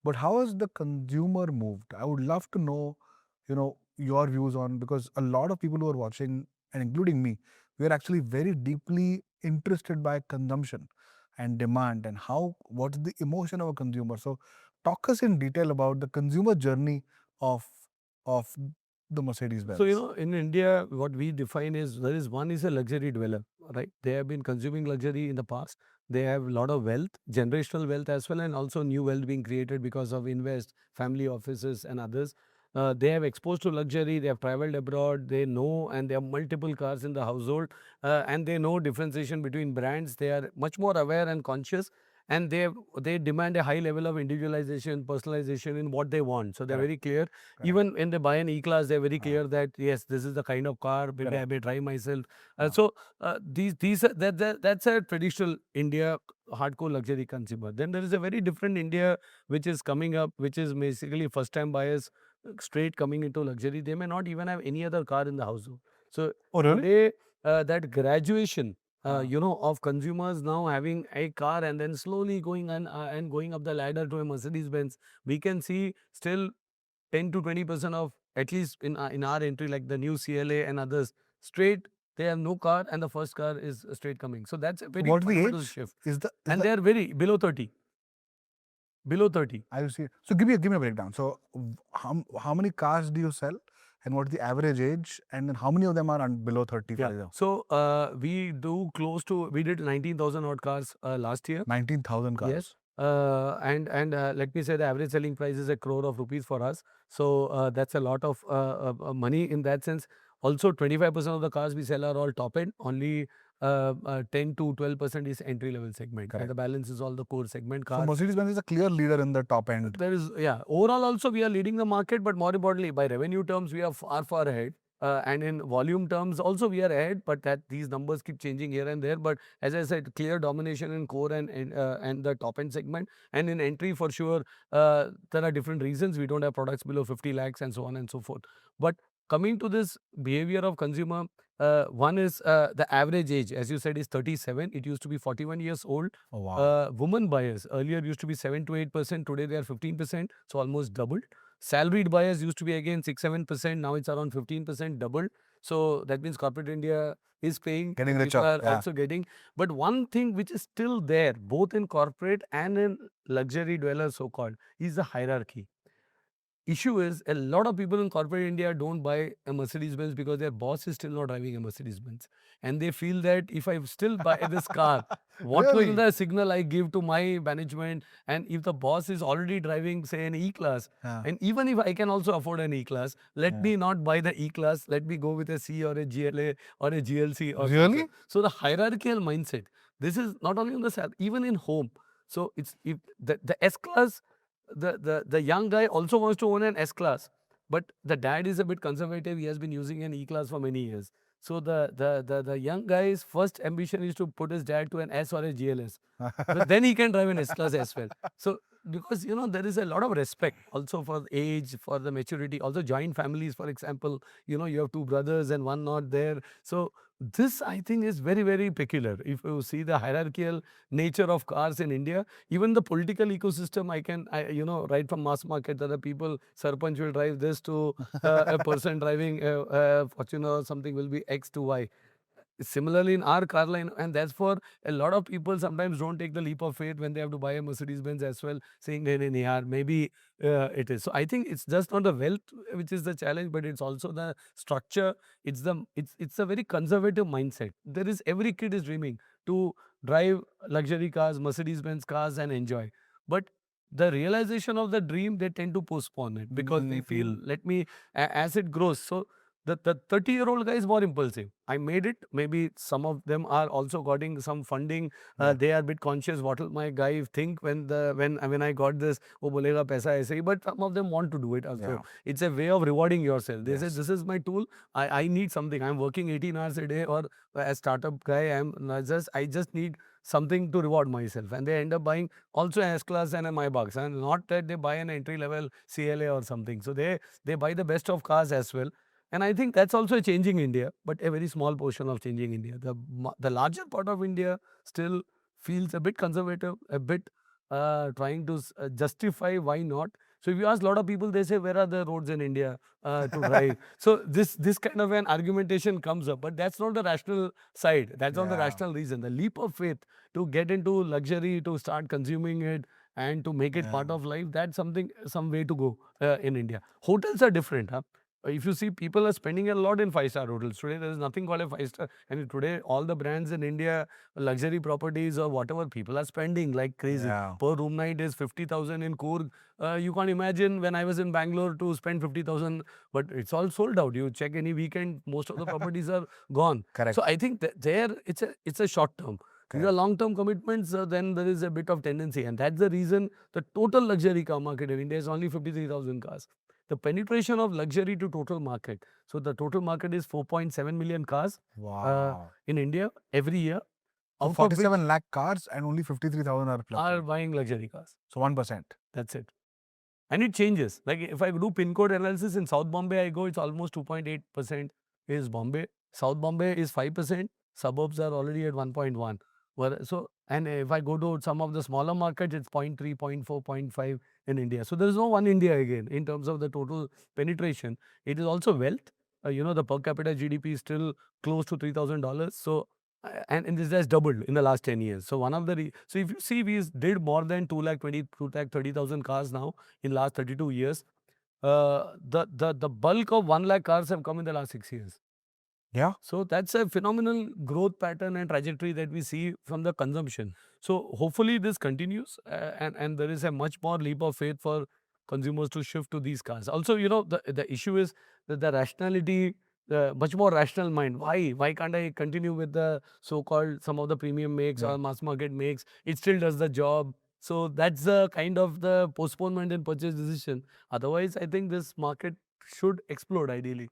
But how has the consumer moved? I would love to know, your views on, because a lot of people who are watching, and including me, we are actually very deeply interested by consumption and demand and what's the emotion of a consumer. So talk us in detail about the consumer journey of of the Mercedes So, Benz. in India, what we define is there is one is a luxury dweller, right? They have been consuming luxury in the past. They have a lot of wealth, generational wealth as well, and also new wealth being created because of invest, family offices, and others. They have exposed to luxury. They have traveled abroad. They know, and they have multiple cars in the household, and they know differentiation between brands. They are much more aware and conscious, and they demand a high level of individualization, personalization in what they want. So they're Correct. very clear. Correct. Even when they buy an E-Class, they're very Uh, clear that yes, this is the kind of car. Maybe I correct. may drive myself. Uh, These are, that's a traditional India hardcore luxury consumer. Then there is a very different India which is coming up, which is basically first time buyers straight coming into luxury. They may not even have any other car in the household. So oh, really? today, that graduation Uh, of consumers now having a car and then slowly going and going up the ladder to a Mercedes Benz, we can see still 10 to 20% of, at least in our entry, like the new CLA and others, straight they have no car and the first car is straight coming. So that's a so very what's the fundamental age? shift. Is And the they are very below 30. Below 30. I see. So give me a breakdown. So how many cars do you sell, and what's the average age, and then how many of them are below 30, for Yeah. example? So we did 19,000 odd cars last year. 19,000 Yes. cars. And let me say the average selling price is 1 crore of rupees for us. So that's a lot of money in that sense. Also, 25% of the cars we sell are all top end. Only 10 to 12% is entry level segment, and Correct. the balance is all the core segment So cars. Mercedes-Benz is a clear leader in the top end. There is, yeah, overall also we are leading the market, but more importantly, by revenue terms, we are far, far ahead. And in volume terms, also we are ahead, but that these numbers keep changing here and there. But as I said, clear domination in core and the top end segment, and in entry for sure, there are different reasons we don't have products below 50 lakhs and so on and so forth. But coming to this behavior of consumer, one is the average age, as you said, is 37. It used to be 41 years old. Oh, wow. Women buyers earlier used to be 7 to 8%. Today they are 15%, so almost doubled. Salaried buyers used to be again 6-7%. Now it's around 15%, doubled. So that means corporate India is paying. Getting People richer. are Yeah. also getting. But one thing which is still there, both in corporate and in luxury dwellers, so called, is the hierarchy. Issue is a lot of people in corporate India don't buy a Mercedes Benz because their boss is still not driving a Mercedes Benz. And they feel that if I still buy this car, what will Really? the signal I give to my management? And if the boss is already driving, say, an E class, Yeah. and even if I can also afford an E class, let Yeah. me not buy the E class, let me go with a C or a GLA or a GLC or something. Really? So the hierarchical mindset, this is not only on the side, even in home. So it's if the S class, the young guy also wants to own an S class, but the dad is a bit conservative. He has been using an E class for many years. So the young guy's first ambition is to put his dad to an S or a GLS. But then he can drive an S class as well. So because there is a lot of respect also for the age, for the maturity, also joint families, for example, you have two brothers and one not there. So this I think is very, very peculiar. If you see the hierarchical nature of cars in India, even the political ecosystem, right from mass market, there are people, Sarpanch will drive this to a person driving Fortuner or something will be X to Y. Similarly, in our car line, and that's for a lot of people sometimes don't take the leap of faith when they have to buy a Mercedes Benz as well, saying, "Nee, nee, nee, yaar, maybe it is." So I think it's just not the wealth which is the challenge, but it's also the structure. It's a very conservative mindset. There is every kid is dreaming to drive luxury cars, Mercedes Benz cars, and enjoy. But the realization of the dream, they tend to postpone it because they feel, let me, as it grows. So the 30-year-old guy is more impulsive. I made it. Maybe some of them are also getting some funding. Yeah. They are a bit conscious. What will my guy think when I got this? Oh, bolega paisa aise hi. But some of them want to do it also. Yeah. It's a way of rewarding yourself. They say, Yes. this is my tool. I need something. I'm working 18 hours a day, or as startup guy, I just need something to reward myself. And they end up buying also an S-Class and a Maybach. And not that they buy an entry-level CLA or something. So they buy the best of cars as well. And I think that's also changing India, but a very small portion of changing India. The larger part of India still feels a bit conservative, a bit trying to justify why not. So if you ask a lot of people, they say, where are the roads in India to drive? So this kind of an argumentation comes up, but that's not the rational side. That's not the Yeah. rational reason. The leap of faith to get into luxury, to start consuming it, and to make it Yeah. part of life, that's something, some way to go in India. Hotels are different, huh? If you see, people are spending a lot in five-star hotels. Today, there is nothing called a five-star. And today, all the brands in India, luxury properties or whatever, people are spending like crazy. Yeah. Per room night is 50,000 in Coorg. You can't imagine when I was in Bangalore to spend 50,000, but it's all sold out. You check any weekend, most of the properties are gone. Correct. So I think that there, it's a short term. These are Correct. long-term commitments, then there is a bit of tendency. And that's the reason the total luxury car market in India is only 53,000 cars. The penetration of luxury to total market. So the total market is 4.7 million cars Wow. in India every year, So out of which 47 lakh cars and only 53,000 are are luxury. buying luxury cars. So 1%. That's it. And it changes. Like if I do pin code analysis in South Bombay, I go, it's almost 2.8% is Bombay. South Bombay is 5%. Suburbs are already at 1.1. So, and if I go to some of the smaller markets, it's 0.3, 0.4, zero point 0.5 in India. So there is no one India again in terms of the total penetration. It is also wealth. The per capita GDP is still close to $3,000. So, and this has doubled in the last 10 years. So one of the so if you see, we did more than 2,30,000 cars now in last 32 years. The bulk of 1 lakh cars have come in the last 6 years. Yeah. So that's a phenomenal growth pattern and trajectory that we see from the consumption. So hopefully this continues, and there is a much more leap of faith for consumers to shift to these cars. Also, the issue is that the rationality, the much more rational mind. Why can't I continue with the so-called some of the premium makes Yeah. or mass market makes? It still does the job. So that's the kind of the postponement in purchase decision. Otherwise, I think this market should explode ideally.